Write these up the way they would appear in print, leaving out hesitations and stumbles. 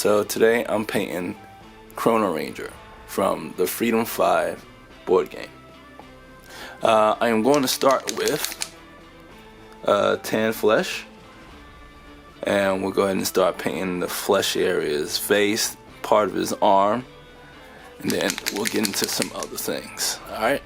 So today I'm painting Chrono-Ranger from the Freedom 5 board game. I am going to start with tan flesh, and we'll go ahead and start painting the flesh areas, face, part of his arm, and then we'll get into some other things. Alright?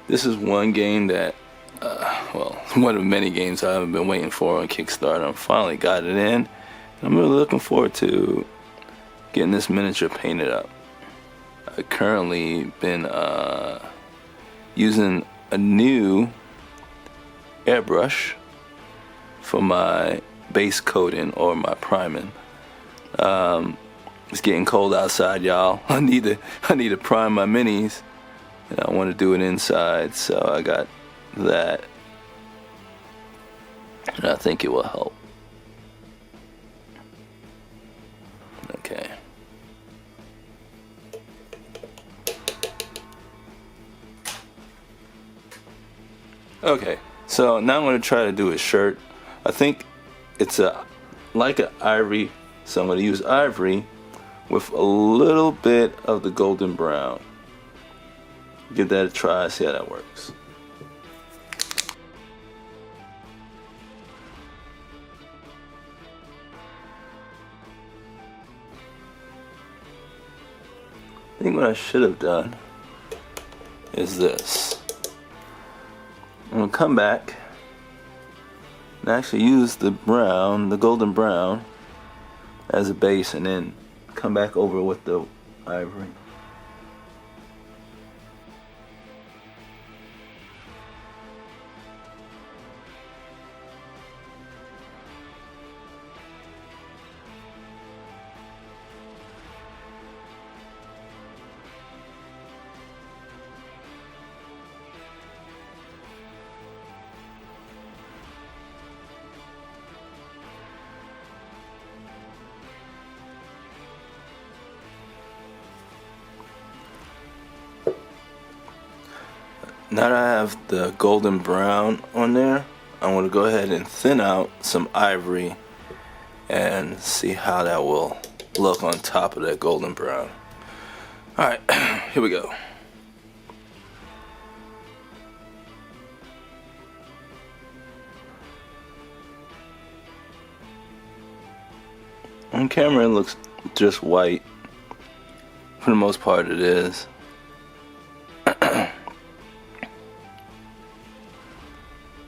This is one game that, one of many games I've been waiting for on Kickstarter. I finally got it in, and I'm really looking forward to getting this miniature painted up. I've currently been using a new airbrush for my base coating or my priming. It's getting cold outside, y'all. I need to prime my minis. And I want to do it inside, so I got that, and I think it will help. Okay, so now I'm going to try to do his shirt. I think it's like an ivory, so I'm going to use ivory with a little bit of the golden brown. Give that a try, see how that works. I think what I should have done is this. I'm going to come back and actually use the brown, the golden brown, as a base, and then come back over with the ivory. Now that I have the golden brown on there, I'm going to go ahead and thin out some ivory and see how that will look on top of that golden brown. Alright, here we go. On camera it looks just white. For the most part it is.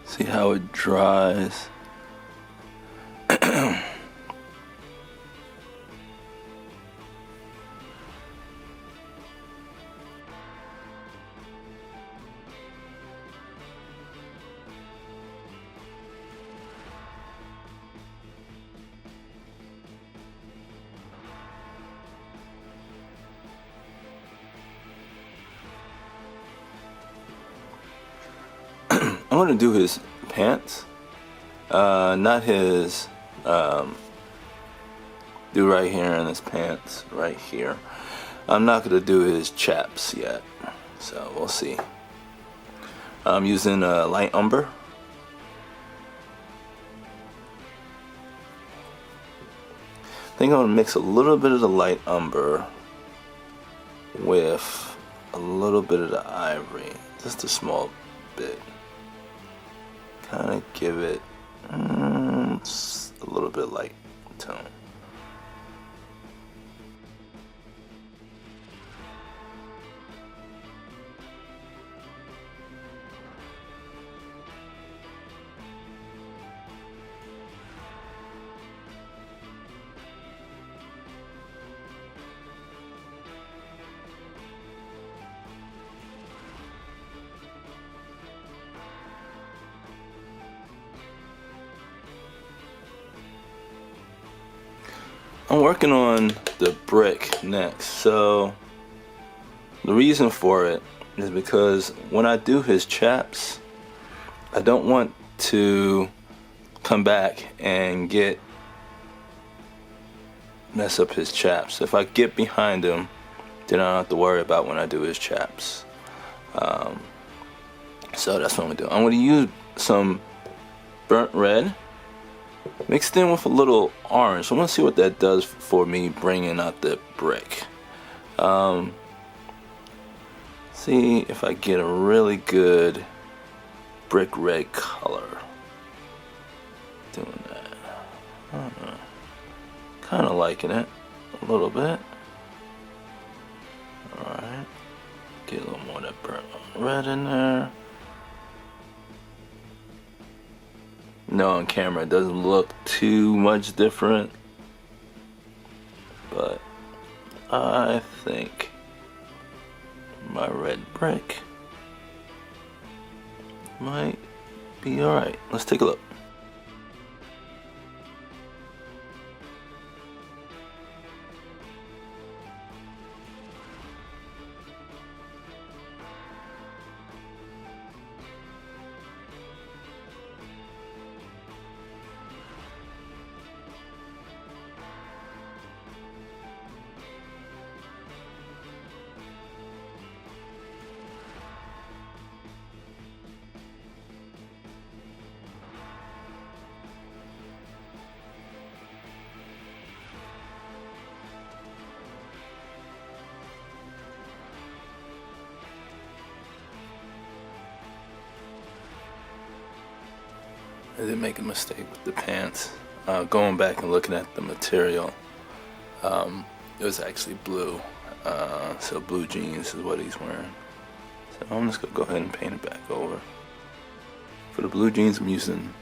See how it dries. I'm going to do his pants, not his, do right here in his pants, right here. I'm not going to do his chaps yet, so we'll see. I'm using light umber. I think I'm going to mix a little bit of the light umber with a little bit of the ivory, just a small bit. Kind of give it a little bit light tone. I'm working on the brick next, so the reason for it is because when I do his chaps, I don't want to come back and get mess up his chaps. If I get behind him, then I don't have to worry about when I do his chaps. So that's what I'm gonna do. I'm gonna use some burnt red mixed in with a little orange. I want to see what that does for me bringing out the brick. See if I get a really good brick red color doing that. I don't know. Kind of liking it a little bit. Alright, get a little more of that burnt red in there. No, on camera it doesn't look too much different, but I think my red brick might be alright. Let's take a look. I did make a mistake with the pants. Going back and looking at the material, it was actually blue. So blue jeans is what he's wearing. So I'm just gonna go ahead and paint it back over. For the blue jeans, I'm using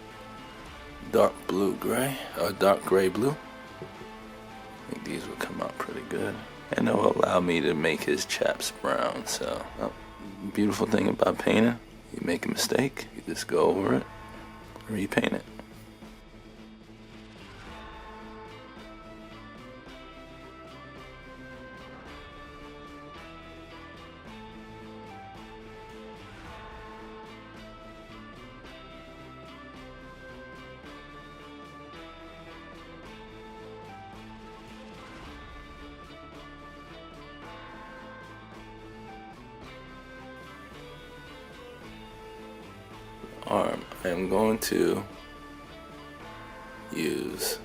dark blue gray, or dark gray blue. I think these will come out pretty good, and it will allow me to make his chaps brown. So, beautiful thing about painting, you make a mistake, you just go over it, repaint it. Arm, I am going to use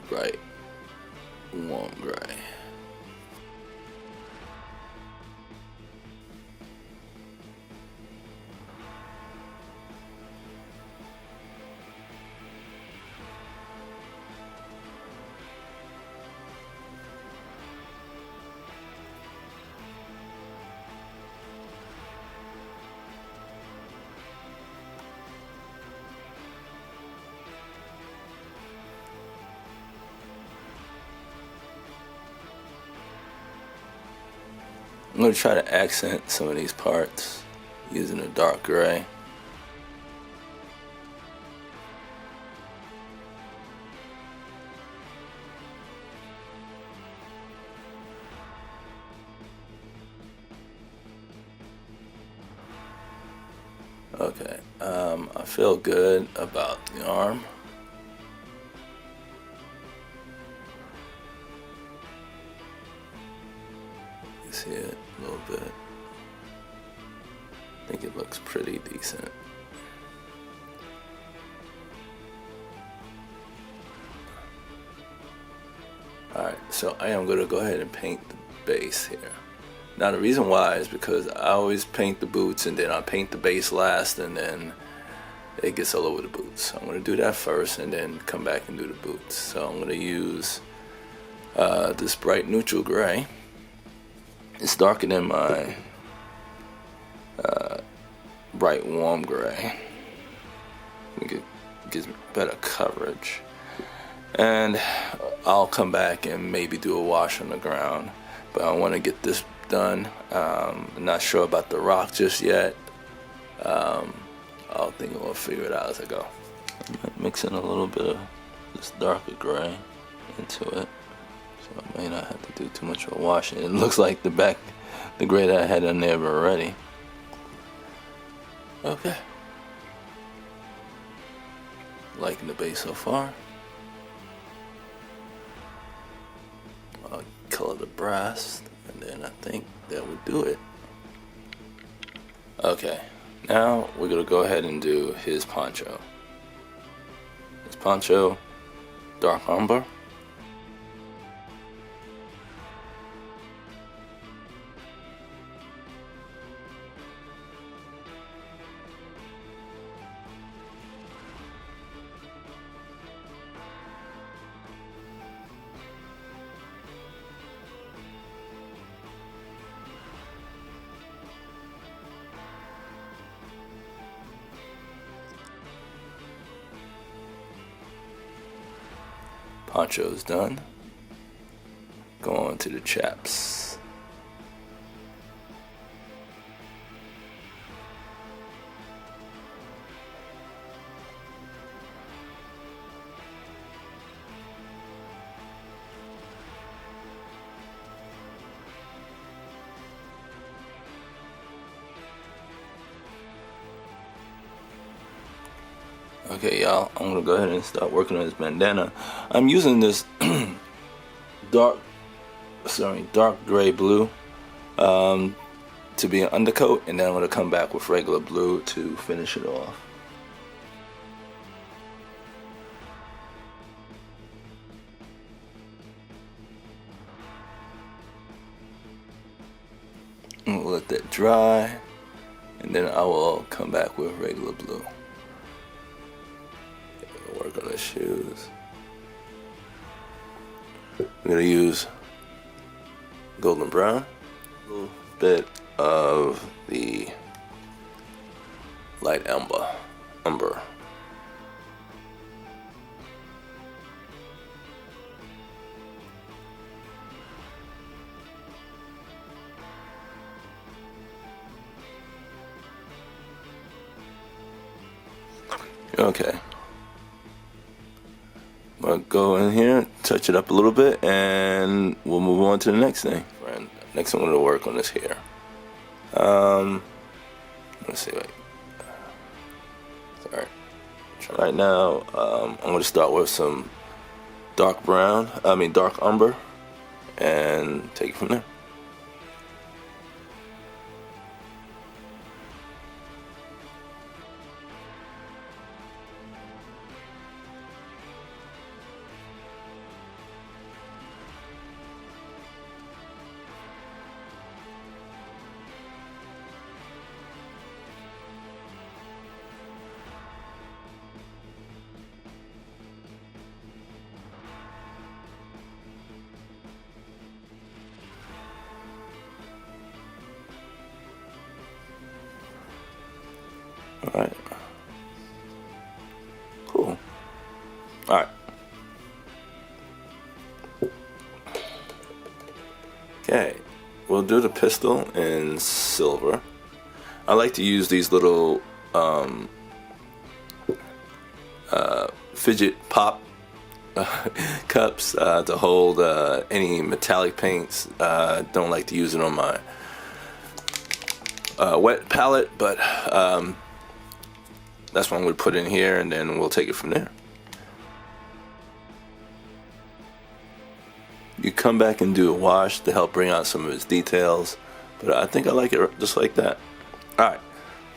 bright warm gray. I'm going to try to accent some of these parts using a dark gray. Okay, I feel good about the arm. See it a little bit. I think it looks pretty decent. Alright, so I am going to go ahead and paint the base here. Now the reason why is because I always paint the boots and then I paint the base last and then it gets all over the boots. So I'm going to do that first and then come back and do the boots. So I'm going to use this bright neutral gray. It's darker than my bright warm gray. It gives me better coverage. And I'll come back and maybe do a wash on the ground. But I want to get this done. I'm not sure about the rock just yet. I'll think we'll figure it out as I go. I'm mixing a little bit of this darker gray into it. So I may not have to do too much of a washing. It looks like the gray that I had in there already. Okay. Liking the base so far. follow the brass, and then I think that would do it. Okay, now we're gonna go ahead and do his poncho. His poncho, dark umber. Poncho's done. Go on to the chaps. Okay, y'all, I'm gonna go ahead and start working on this bandana. I'm using this dark gray blue to be an undercoat, and then I'm gonna come back with regular blue to finish it off. And we'll let that dry, and then I will come back with regular blue. Work on the shoes. I'm gonna use golden brown, a little bit of the light umber. Okay. I'll go in here, touch it up a little bit, and we'll move on to the next thing. Next, I'm going to work on this hair. Let's see. Wait. Sorry. Right now, I'm going to start with some dark umber, and take it from there. Alright. Cool. Alright. Okay. We'll do the pistol in silver. I like to use these little fidget pop cups to hold any metallic paints. Don't like to use it on my wet palette, but that's what I'm going to put in here, and then we'll take it from there. You come back and do a wash to help bring out some of its details, but I think I like it just like that. Alright,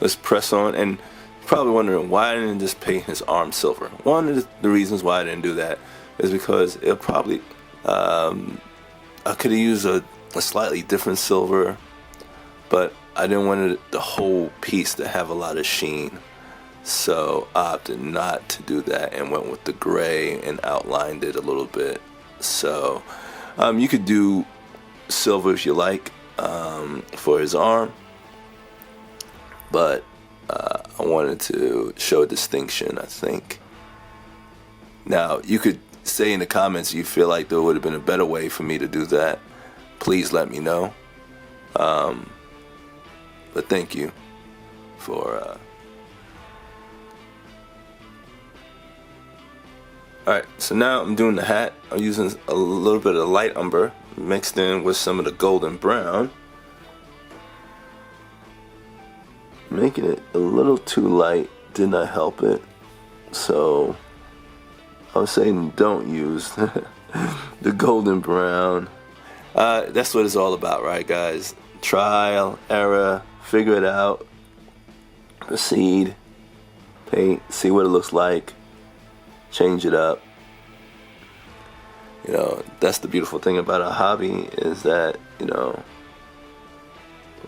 let's press on, and you're probably wondering why I didn't just paint his arm silver. One of the reasons why I didn't do that is because it'll probably, I could have used a slightly different silver, but I didn't want the whole piece to have a lot of sheen. So I opted not to do that and went with the gray and outlined it a little bit. So you could do silver if you like for his arm, but I wanted to show distinction, I think. Now you could say in the comments you feel like there would have been a better way for me to do that. Please let me know. But thank you for Alright, so now I'm doing the hat. I'm using a little bit of light umber mixed in with some of the golden brown, making it a little too light did not help it. So I was saying don't use the golden brown. That's what it's all about, right, guys? Trial, error, figure it out, proceed, paint, see what it looks like, change it up. You know, that's the beautiful thing about a hobby, is that, you know,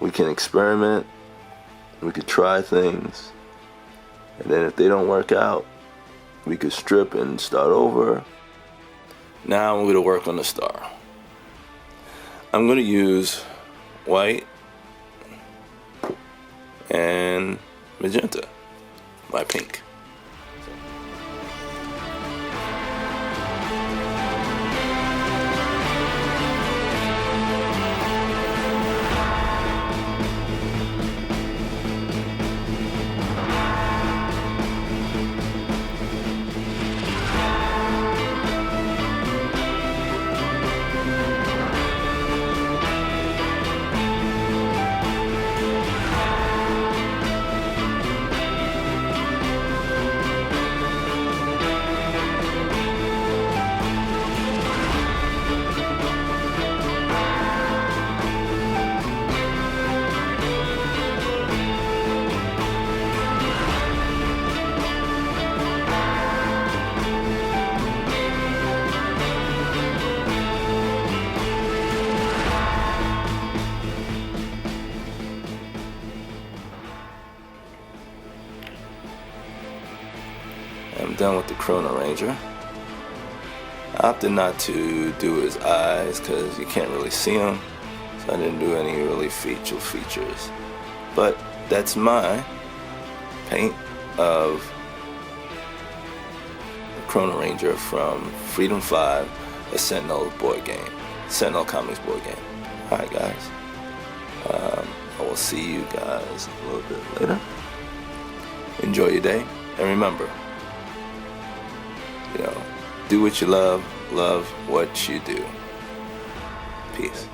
we can experiment, we could try things, and then if they don't work out, we could strip and start over. Now I'm going to work on the star. I'm going to use white and magenta, my pink. I'm done with the chrono-ranger. I opted not to do his eyes because you can't really see them, so I didn't do any really features. But that's my paint of the chrono-ranger from Freedom 5, a Sentinel board game, Sentinel Comics board game. Alright guys, I will see you guys a little bit later. Enjoy your day, and remember, you know, do what you love what you do. Peace.